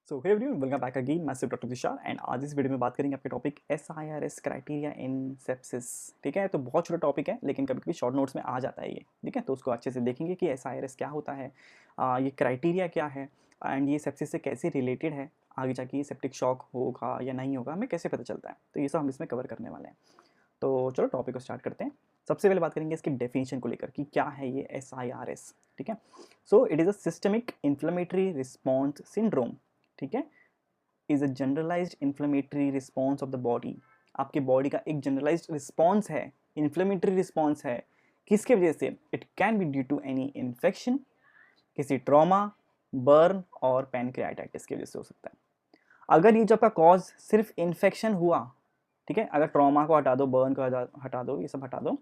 सो hey everyone, welcome back again. मैं सिर्फ doctor Tushar and आज इस वीडियो में बात करेंगे आपके टॉपिक SIRS क्राइटेरिया इन सेप्सिस। ठीक है, तो बहुत छोटा टॉपिक है लेकिन कभी कभी शॉर्ट नोट्स में आ जाता है ये। ठीक है, तो उसको अच्छे से देखेंगे कि SIRS क्या होता है, ये क्राइटेरिया क्या है एंड ये सेप्सिस से कैसे रिलेटेड है, आगे जाके ये सेप्टिक शॉक होगा या नहीं होगा हमें कैसे पता चलता है। तो ये सब हम इसमें कवर करने वाले हैं। तो चलो टॉपिक को स्टार्ट करते हैं। सबसे पहले बात करेंगे इसकी डेफिनेशन को लेकर कि क्या है ये SIRS। ठीक है, so it is a systemic inflammatory response syndrome. ठीक है, is a generalised inflammatory response of the body. आपके बॉडी का एक जनरलाइज्ड रिस्पॉन्स है, इन्फ्लेमेटरी रिस्पॉन्स है। किसके वजह से? It can be due to any infection, किसी ट्रॉमा, बर्न और पैनक्रियाटाइटिस की वजह से हो सकता है। अगर ये जो आपका कॉज सिर्फ इन्फेक्शन हुआ, ठीक है, अगर ट्रॉमा को हटा दो, बर्न को हटा दो, ये सब हटा दो,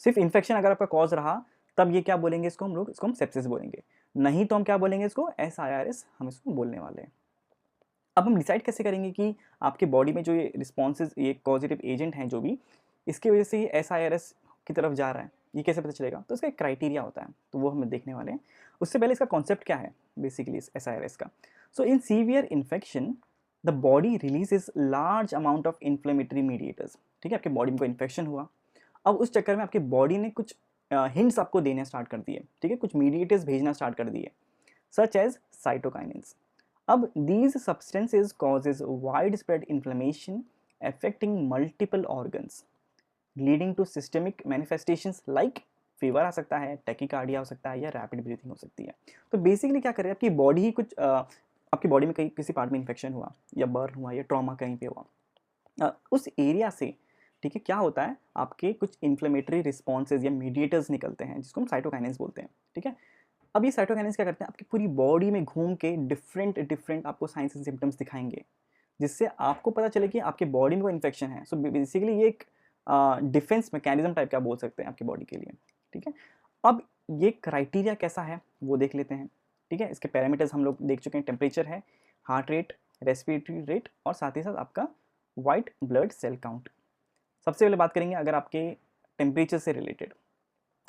सिर्फ इन्फेक्शन अगर आपका कॉज रहा, तब ये क्या बोलेंगे इसको हम लोग? इसको हम सेप्सिस बोलेंगे। नहीं तो हम क्या बोलेंगे इसको? SIRS हम इसको बोलने वाले हैं। अब हम डिसाइड कैसे करेंगे कि आपके बॉडी में जो ये रिस्पॉन्सेज, ये पॉजिटिव एजेंट हैं जो भी, इसकी वजह से ये SIRS की तरफ जा रहा है, ये कैसे पता चलेगा? तो इसका एक क्राइटेरिया होता है, तो वो हम देखने वाले हैं। उससे पहले इसका कॉन्सेप्ट क्या है बेसिकली इस SIRS का। So in severe infection the body releases large amount of inflammatory mediators. ठीक है, आपके बॉडी में कोई इन्फेक्शन हुआ, अब उस चक्कर में आपकी बॉडी ने कुछ हिंट्स आपको देने स्टार्ट कर दिए। ठीक है, कुछ मीडिएटर्स भेजना स्टार्ट कर दिए, सच एज साइटोकाइनिन्स। अब these substances causes widespread inflammation affecting multiple organs leading to systemic manifestations like fever आ सकता है, टैकीकार्डिया हो सकता है या रैपिड ब्रीथिंग हो सकती है। तो बेसिकली क्या करे, आपकी बॉडी ही कुछ आपकी बॉडी में कहीं किसी पार्ट में इन्फेक्शन हुआ या बर्न हुआ या ट्रॉमा कहीं पे हुआ, उस एरिया से, ठीक है, क्या होता है, आपके कुछ इन्फ्लेमेटरी रिस्पॉन्सेज या मीडिएटर्स निकलते हैं जिसको हम साइटोकाइनेंस बोलते हैं। ठीक है, अब ये साइटोकाइनेंस क्या करते हैं, आपकी पूरी बॉडी में घूम के डिफरेंट डिफरेंट आपको साइंस एंड सिम्टम्स दिखाएंगे, जिससे आपको पता चले कि आपके बॉडी में कोई इन्फेक्शन है। सो बेसिकली ये एक डिफेंस मैकेनिज्म टाइप का बोल सकते हैं आपकी बॉडी के लिए। ठीक है, अब ये क्राइटेरिया कैसा है वो देख लेते हैं। ठीक है, इसके पैरामीटर्स हम लोग देख चुके हैं। टेम्परेचर है, हार्ट रेट, रेस्पिरेटरी रेट और साथ ही साथ आपका वाइट ब्लड सेल काउंट। सबसे पहले बात करेंगे अगर आपके टेम्परेचर से related.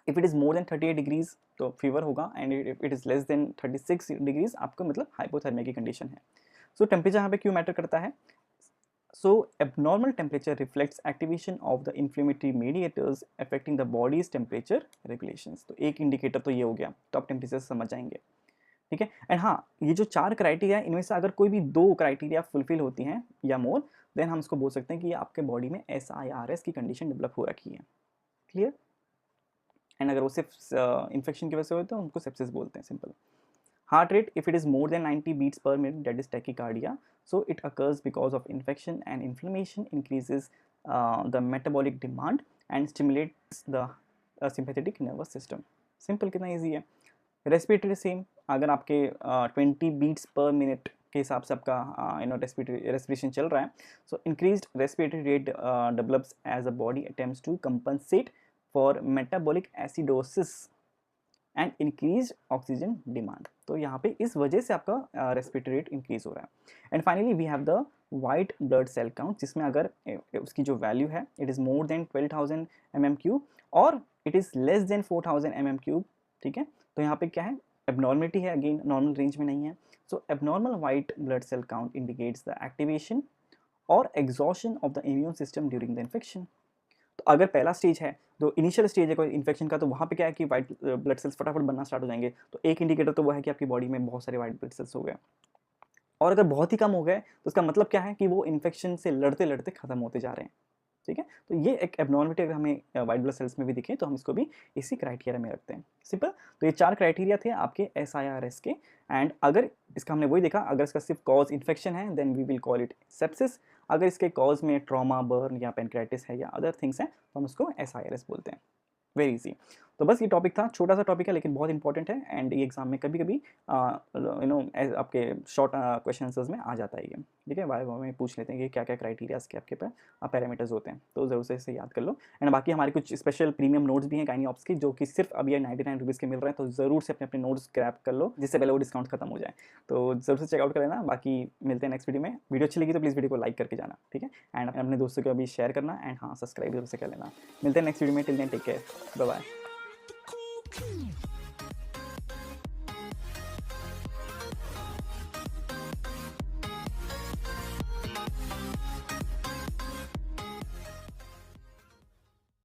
If it is more than 38 degrees तो फीवर होगा, and if it is less than 36 degrees आपको मतलब हाइपोथर्मिया की कंडीशन है। सो टेम्परेचर यहाँ पे क्यों मैटर करता है? So abnormal temperature reflects activation of the inflammatory mediators affecting the body's temperature regulations. तो एक इंडिकेटर तो ये हो गया, तो आप टेम्परेचर समझ जाएंगे। ठीक है, एंड हाँ, ये जो 4 क्राइटेरिया है इनमें से अगर कोई भी 2 क्राइटेरिया फुलफिल होती हैं या मोर, देन हम इसको बोल सकते हैं कि ये आपके बॉडी में SIRS की कंडीशन डेवलप हो रखी है। क्लियर? एंड अगर वो सिर्फ इन्फेक्शन की वजह से हो तो उनको सेप्सिस बोलते हैं, simple. Heart rate, if it is more than 90 beats per minute, that is tachycardia. So it occurs because of infection, and inflammation increases the metabolic demand and stimulates the sympathetic nervous system. Simple, कितना easy है। Respiratory same, अगर आपके 20 beats per minute के हिसाब से आपका respiration चल रहा है, so increased respiratory rate develops as a body attempts to compensate for metabolic acidosis and increase oxygen demand. तो यहाँ पे इस वजह से आपका रेस्पिरेटरी रेट इंक्रीज हो रहा है। And finally we have the white blood cell count, जिसमें अगर उसकी जो वैल्यू है it is more than 12,000 mm³ और it is less than 4,000 mm³। ठीक है, तो यहाँ पे क्या है, एबनॉर्मलिटी है, अगेन नॉर्मल रेंज में नहीं है। So abnormal white blood cell count indicates the activation और exhaustion of the immune system during the infection. तो अगर पहला स्टेज है, तो इनिशियल स्टेज है कोई इन्फेक्शन का, तो वहाँ पे क्या है कि वाइट ब्लड सेल्स फटाफट बनना स्टार्ट हो जाएंगे। तो एक इंडिकेटर तो वो है कि आपकी बॉडी में बहुत सारे वाइट ब्लड सेल्स हो गए, और अगर बहुत ही कम हो गए तो उसका मतलब क्या है कि वो इन्फेक्शन से लड़ते लड़ते खत्म होते जा रहे हैं। ठीक है, तो ये एक एबनॉर्मलिटी अगर हमें वाइट ब्लड सेल्स में भी दिखे तो हम इसको भी इसी क्राइटेरिया में रखते हैं। सिंपल, तो ये 4 क्राइटेरिया थे आपके SIRS के। एंड अगर इसका हमने वही देखा, अगर इसका सिर्फ कॉज इन्फेक्शन है then we will call it sepsis. अगर इसके कॉज में ट्रॉमा, बर्न या पैनक्राइटिस है या अदर थिंग्स हैं तो हम उसको SIRS बोलते हैं। Very easy. तो बस ये टॉपिक था, छोटा सा टॉपिक है लेकिन बहुत इंपॉर्टेंट है, एंड ये एग्जाम में कभी कभी आपके शॉर्ट क्वेश्चन आंसर्स में आ जाता है ये। ठीक है, वाई में पूछ लेते हैं कि क्या क्या क्राइटेरियाज के आपके पास पैरामीटर्स होते हैं, तो ज़रूर से इसे याद कर लो। एंड बाकी हमारे कुछ स्पेशल प्रीमियम नोट्स भी हैं गाइनी ऑप्स की, जो कि सिर्फ अभी 99 रुपीज़ के मिल रहे हैं, तो ज़रूर से अपने अपने नोट्स ग्रैब कर लो जिससे पहले वो डिस्काउंट खत्म हो जाए। तो ज़रूर से चेकआउट कर लेना। बाकी मिलते हैं नेक्स्ट वीडियो में। वीडियो अच्छी लगी तो प्लीज़ वीडियो को लाइक करके जाना। ठीक है, एंड अपने दोस्तों को अभी शेयर करना, एंड हाँ, सब्सक्राइब जरूर से कर लेना। मिलते हैं नेक्स्ट वीडियो में। Till then take care, bye bye.